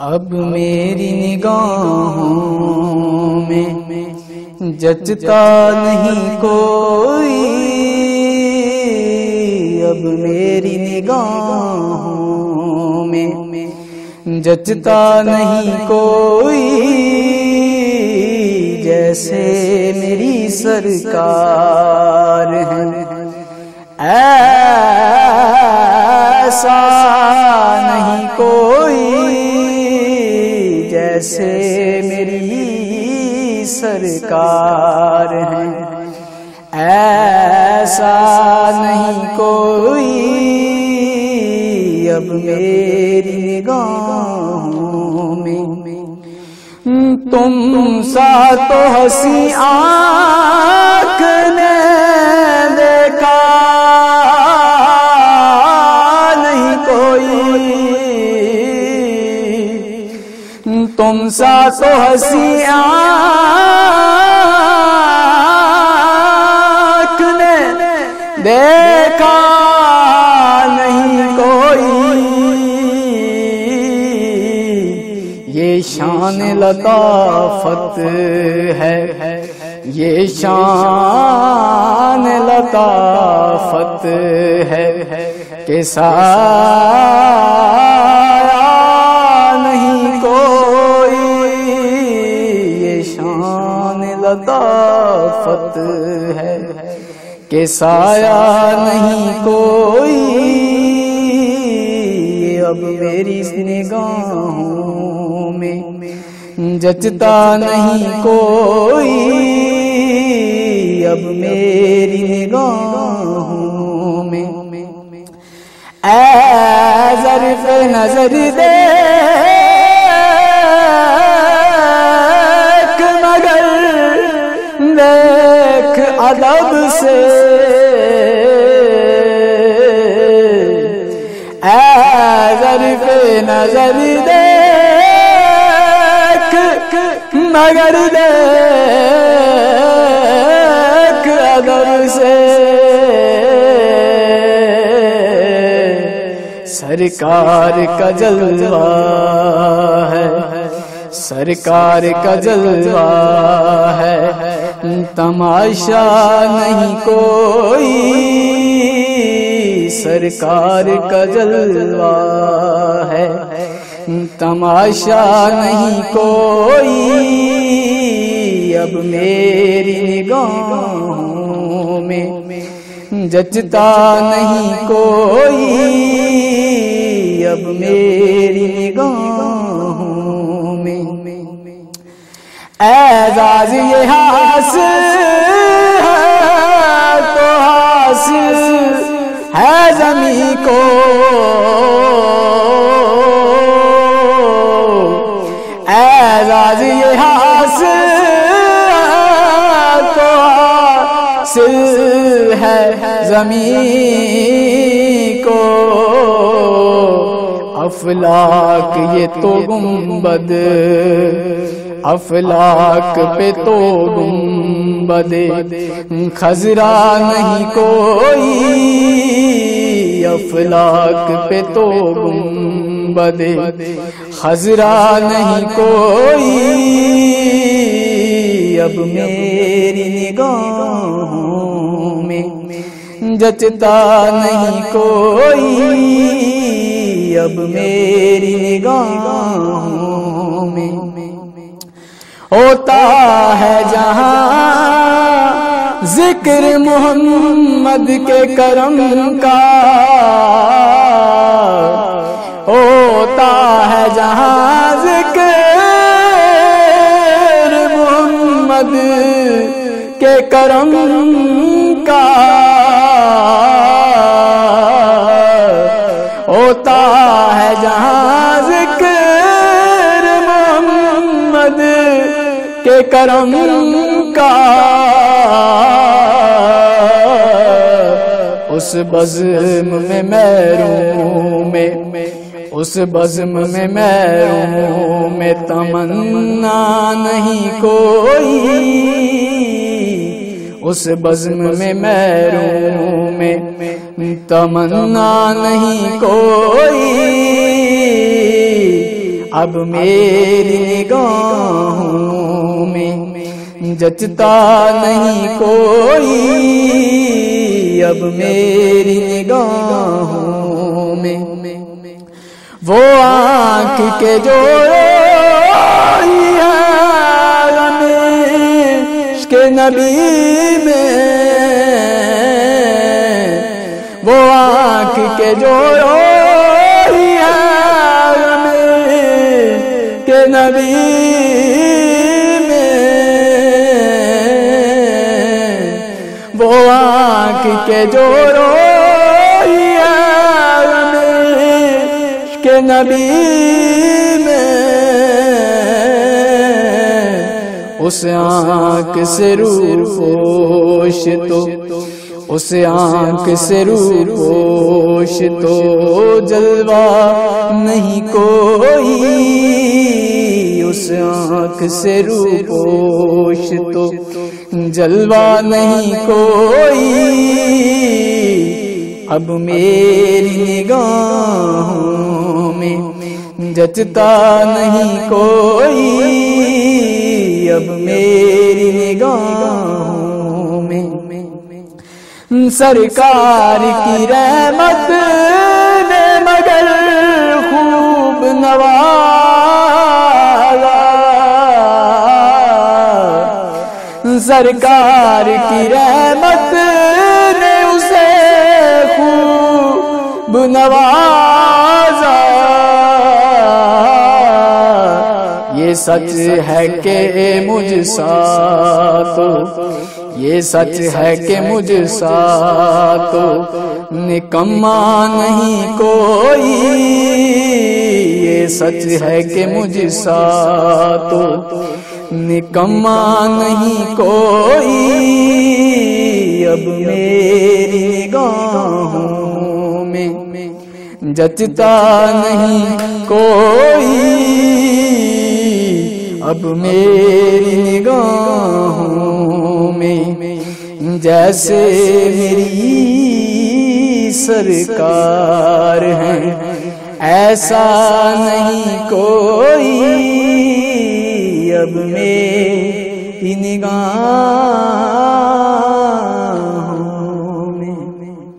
اب میری نگاہوں میں جچتا نہیں کوئی، اب میری نگاہوں میں جچتا نہیں کوئی، جیسے میری سرکار ہے ایسا نہیں کوئی، جیسے میری سرکار ہے ایسا نہیں کوئی، اب میری نگاہوں میں تم سا تو ہنسی آنکھ نے دیکھا نہیں کوئی، تم سا تو ہنسی آنکھ نے دیکھا نہیں کوئی، یہ شان لطافت ہے، یہ شان لطافت ہے کہ سایہ نہیں کوئی، یہ شان لطافت ہے کہ سایہ نہیں کوئی، اب میری نگاہوں میں جچتا نہیں کوئی، اب میری نگاہوں میں اے ظرف نظر دیکھ مگر دیکھ ادب سے، اے ظرف نظر دیکھ مگر دیکھ ادب سے، سرکار کا جلوہ ہے، سرکار کا جلوہ ہے، تماشا نہیں کوئی، سرکار کا جلوہ ہے، تماشا نہیں کوئی، اب میری نگاہوں میں جچتا نہیں کوئی، اب میری نگاہوں میں اعزاز یہ حاصل ہے تو حاصل ہے زمین کو، اعزاز یہ حاصل تو حاصل ہے زمین کو، افلاک یہ تو گنبد، افلاک پہ تو گنبد خضرا نہیں کوئی، افلاک پہ تو گنبد خضرا نہیں کوئی، اب میری نگاہوں میں جچتا نہیں کوئی، اب میری نگاہوں میں ہوتا ہے جہاں ذکر محمد کے کرم کا، ہوتا ہے جہاں ذکر محمد کے کرم کا، ہوتا ہے جہاں ذکر محمد کے کرم کا، اس بزم میں محروم اس بزم میں محروم تمنا نہیں کوئی، اس بزم میں محروم تمنا نہیں کوئی، اب میری نگاہوں میں جچتا نہیں کوئی، اب میری نگاہوں میں وہ آنکھ کے جو روئی ہے عشق نبی میں، وہ آنکھ کے جو روئی ہے عشق نبی میں، وہ آنکھ کے جو روئی ہے عشق نبی میں، اس آنکھ سے روپوش تو، اس آنکھ سے روپوش تو جلوہ نہیں کوئی، اس آنکھ سے روپوش تو جلوہ نہیں کوئی، اب میری نگاہوں میں جچتا نہیں کوئی، اب میری نگاہوں میں سرکار کی رحمت نے مگر خوب نوازا، سرکار کی رحمت نے اسے خوب نوازا، یہ سچ ہے کہ مجھ سا تو، یہ سچ ہے کہ مجھ سا تو نکما نہیں کوئی، یہ سچ ہے کہ مجھ سا تو نکما نہیں کوئی، اب میری نگاہوں میں جچتا نہیں کوئی، اب میری نگاہوں میں جیسے میری سرکار ہیں ایسا نہیں کوئی، اب میری نگاہ